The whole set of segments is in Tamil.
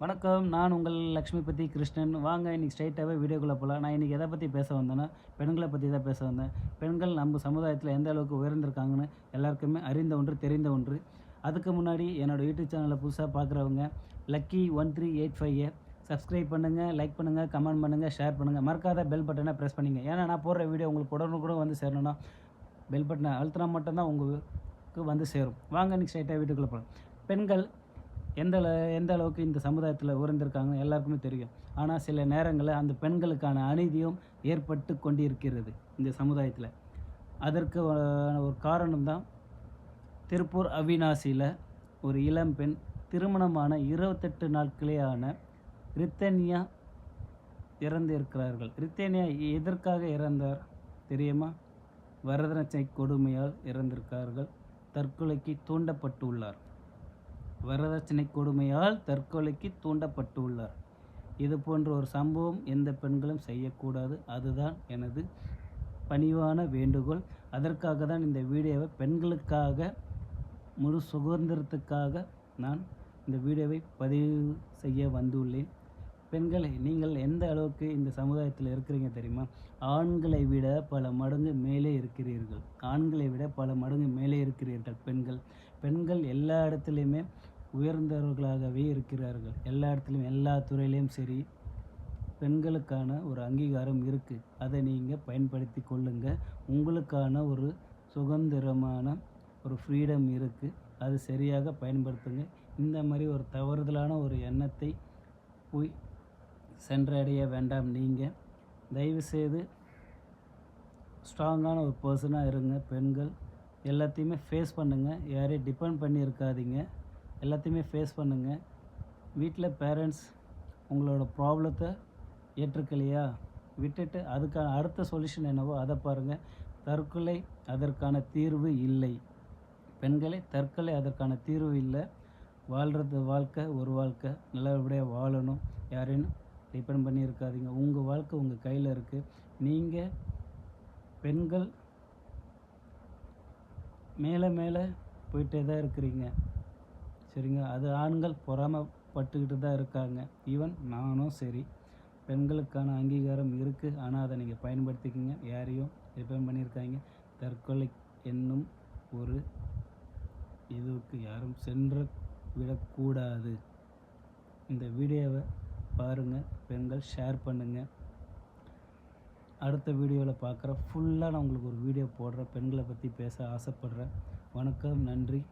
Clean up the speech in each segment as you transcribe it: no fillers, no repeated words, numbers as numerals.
வணக்கம். நான் உங்கள் லக்ஷ்மிபதி கிருஷ்ணன். வாங்க இன்றைக்கி ஸ்ட்ரைட்டாகவே வீடியோக்குள்ளே போகலாம். நான் இன்றைக்கி எதை பற்றி பேச வந்தேன்னா, பெண்களை பற்றி தான் பேச வந்தேன். பெண்கள் நம்ம சமுதாயத்தில் எந்த அளவுக்கு உயர்ந்திருக்காங்கன்னு எல்லாருக்குமே அறிந்த ஒன்று, தெரிந்த ஒன்று. அதுக்கு முன்னாடி என்னோடய யூடியூப் சேனலை புதுசாக பார்க்குறவங்க Lucky1385 சப்ஸ்கிரைப் பண்ணுங்கள், லைக் பண்ணுங்கள், கமெண்ட் பண்ணுங்கள், ஷேர் பண்ணுங்கள். மறக்காத பெல் பட்டனை ப்ரெஸ் பண்ணிங்க. ஏன்னா நான் போடுற வீடியோ உங்களுக்கு உடனுக்குடன் வந்து சேரணும்னா பெல் பட்டனை அழுத்தினா மட்டும்தான் உங்களுக்கு வந்து சேரும். வாங்க இன்றைக்கி ஸ்ட்ரைட்டாக வீட்டுக்குள்ளே போகலாம். பெண்கள் எந்த அளவுக்கு இந்த சமுதாயத்தில் உயர்ந்திருக்காங்கன்னு எல்லாருக்குமே தெரியும். ஆனால் சில நேரங்களில் அந்த பெண்களுக்கான அநீதியும் ஏற்பட்டு கொண்டிருக்கிறது இந்த சமுதாயத்தில். அதற்கு ஒரு காரணம் தான் திருப்பூர் அவினாசியில் ஒரு இளம்பெண் திருமணமான 28 நாட்களே ஆன ரித்தன்யா இறந்திருக்கிறார்கள். ரித்தன்யா எதற்காக இறந்தார் தெரியுமா? வரதட்சணை கொடுமையால் இறந்திருக்கிறார்கள். தற்கொலைக்கு தூண்டப்பட்டுள்ளார். வரதட்சணை கொடுமையால் தற்கொலைக்கு தூண்டப்பட்டுள்ளார். இது போன்ற ஒரு சம்பவம் எந்த பெண்களும் செய்யக்கூடாது. அதுதான் எனது பணிவான வேண்டுகோள். அதற்காக தான் இந்த வீடியோவை பெண்களுக்காக, முழு சுதந்திரத்துக்காக நான் இந்த வீடியோவை பதிவு செய்ய வந்துள்ளேன். பெண்களை நீங்கள் எந்த அளவுக்கு இந்த சமுதாயத்தில் இருக்கிறீங்க தெரியுமா? ஆண்களை விட பல மடங்கு மேலே இருக்கிறீர்கள். ஆண்களை விட பல மடங்கு மேலே இருக்கிறீர்கள் பெண்கள் எல்லா இடத்துலையுமே உயர்ந்தவர்களாகவே இருக்கிறார்கள். எல்லா இடத்துலையும், எல்லா துறையிலையும் சரி, பெண்களுக்கான ஒரு அங்கீகாரம் இருக்குது. அதை நீங்கள் பயன்படுத்தி கொள்ளுங்கள். உங்களுக்கான ஒரு சுதந்திரமான ஒரு ஃப்ரீடம் இருக்குது. அது சரியாக பயன்படுத்துங்க. இந்த மாதிரி ஒரு தவறுதலான ஒரு எண்ணத்தை போய் சென்றடைய வேண்டாம். நீங்கள் தயவுசெய்து ஸ்ட்ராங்கான ஒரு பர்சனாக இருங்க. பெண்கள் எல்லாத்தையுமே ஃபேஸ் பண்ணுங்கள். யாரையும் டிபெண்ட் பண்ணி இருக்காதீங்க. எல்லாத்தையுமே ஃபேஸ் பண்ணுங்கள். வீட்டில் பேரண்ட்ஸ் உங்களோட ப்ராப்ளத்தை ஏற்றுக்கலையா, விட்டுட்டு அதுக்கான அடுத்த சொல்யூஷன் என்னவோ அதை பாருங்கள். தற்கொலை அதற்கான தீர்வு இல்லை. பெண்களை தற்கொலை அதற்கான தீர்வு இல்லை. வாழ்கிறது வாழ்க்கை, ஒரு வாழ்க்கை. நல்லபடியாக வாழணும். யாரையும் டிபெண்ட் பண்ணி இருக்காதீங்க. உங்கள் வாழ்க்கை உங்கள் கையில் இருக்குது. நீங்கள் பெண்கள் மேலே மேலே போயிட்டே தான் இருக்கிறீங்க, சரிங்க? அது ஆண்கள் பொறாமப்பட்டுக்கிட்டு தான் இருக்காங்க. ஈவன் நானும் சரி. பெண்களுக்கான அங்கீகாரம் இருக்குது. ஆனால் அதை நீங்கள் பயன்படுத்திக்கிங்க. யாரையும் டிபெண்ட் பண்ணியிருக்காங்க. தற்கொலை என்னும் ஒரு இதுக்கு யாரும் சென்று விடக்கூடாது. இந்த வீடியோவை பாருங்கள். பெண்கள் ஷேர் பண்ணுங்கள். அடுத்த வீடியோவில் பார்க்குறேன். ஃபுல்லாக நான் உங்களுக்கு ஒரு வீடியோ போடுறேன். பெண்களை பற்றி பேச ஆசைப்பட்றேன். வணக்கம், நன்றி.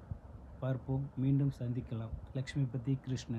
பார்ப்போம், மீண்டும் சந்திக்கலாம். லக்ஷ்மிபதி கிருஷ்ணன்.